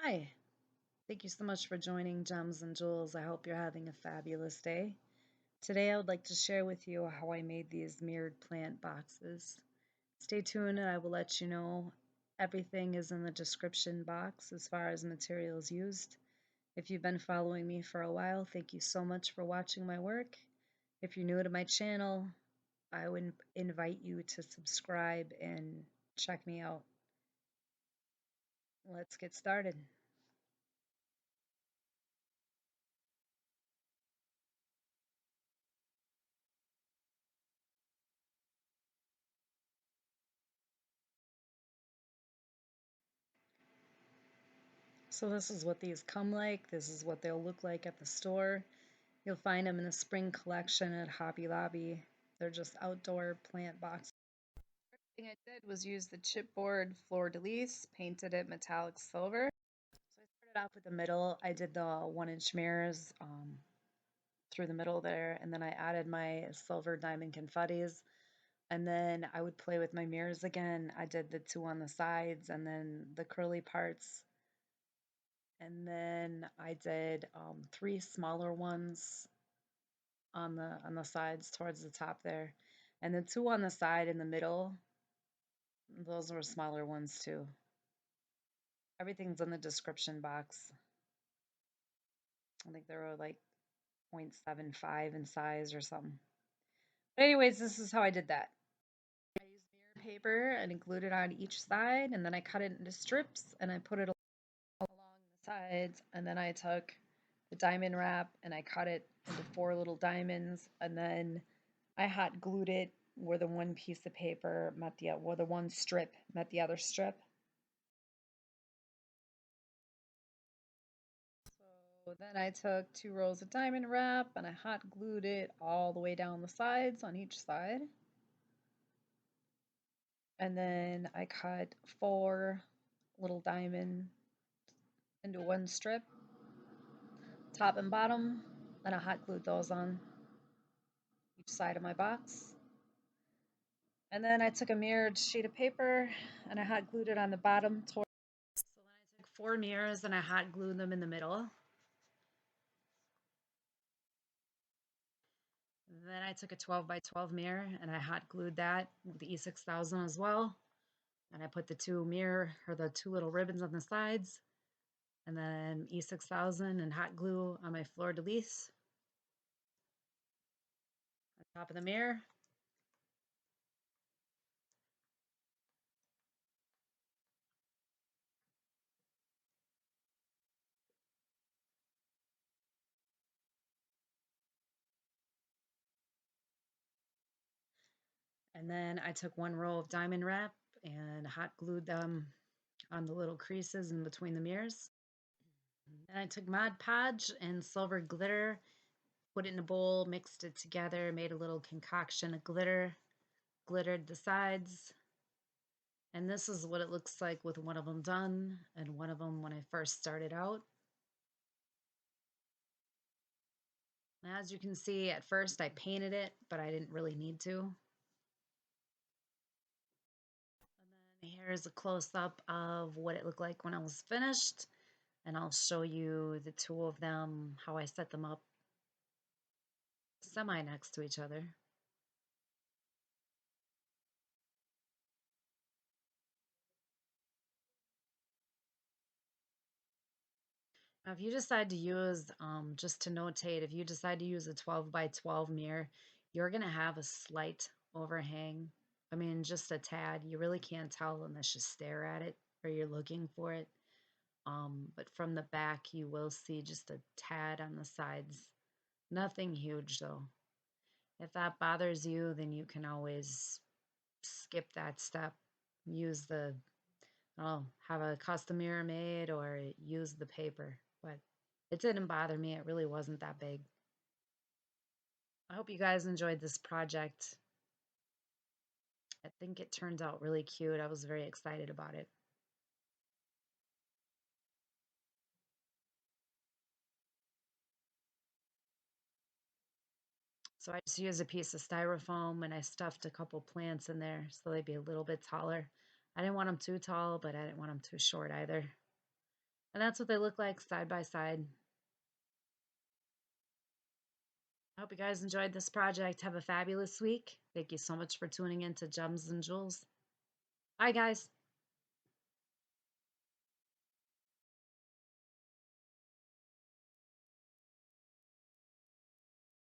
Hi, thank you so much for joining Gems and Jewels. I hope you're having a fabulous day. Today I would like to share with you how I made these mirrored plant boxes. Stay tuned and I will let you know. Everything is in the description box as far as materials used. If you've been following me for a while, thank you so much for watching my work. If you're new to my channel, I would invite you to subscribe and check me out. Let's get started. So this is what these come like. This is what they'll look like at the store. You'll find them in the spring collection at Hobby Lobby. They're just outdoor plant boxes. First thing I did was use the chipboard Fleur De-Lis, painted it metallic silver. So I started off with the middle. I did the 1-inch mirrors through the middle there, and then I added my silver diamond confettis. And then I would play with my mirrors again. I did the two on the sides and then the curly parts. And then I did three smaller ones on the sides towards the top there, and the two on the side in the middle. Those were smaller ones too. Everything's in the description box. I think they were like 0.75 in size or something. But anyways, this is how I did that. I used mirror paper and glued it on each side, and then I cut it into strips and I put it along the sides, and then I took the diamond wrap and I cut it into four little diamonds, and then I hot glued it where the one piece of paper met the where the one strip met the other strip. So then I took two rolls of diamond wrap and I hot glued it all the way down the sides on each side. And then I cut four little diamond into one strip, top and bottom, and I hot glued those on each side of my box. And then I took a mirrored sheet of paper and I hot glued it on the bottom. So then I took four mirrors and I hot glued them in the middle. Then I took a 12 by 12 mirror and I hot glued that with the E6000 as well. And I put the the two little ribbons on the sides, and then E6000 and hot glue on my Fleur De-Lis on top of the mirror. And then I took one roll of diamond wrap and hot glued them on the little creases in between the mirrors. And I took Mod Podge and silver glitter, put it in a bowl, mixed it together, made a little concoction of glitter, glittered the sides. And this is what it looks like with one of them done and one of them when I first started out. As you can see, at first I painted it, but I didn't really need to. And then here's a close-up of what it looked like when I was finished. And I'll show you the two of them, how I set them up semi next to each other. Now, if you decide to use, just to notate, if you decide to use a 12 by 12 mirror, you're going to have a slight overhang. I mean, just a tad. You really can't tell unless you stare at it or you're looking for it. But from the back, you will see just a tad on the sides. Nothing huge, though. If that bothers you, then you can always skip that step. Use the, have a custom mirror made or use the paper. But it didn't bother me. It really wasn't that big. I hope you guys enjoyed this project. I think it turned out really cute. I was very excited about it. So I just used a piece of styrofoam and I stuffed a couple plants in there so they'd be a little bit taller. I didn't want them too tall, but I didn't want them too short either. And that's what they look like side by side. I hope you guys enjoyed this project. Have a fabulous week. Thank you so much for tuning in to Gems and Jewels. Bye, guys.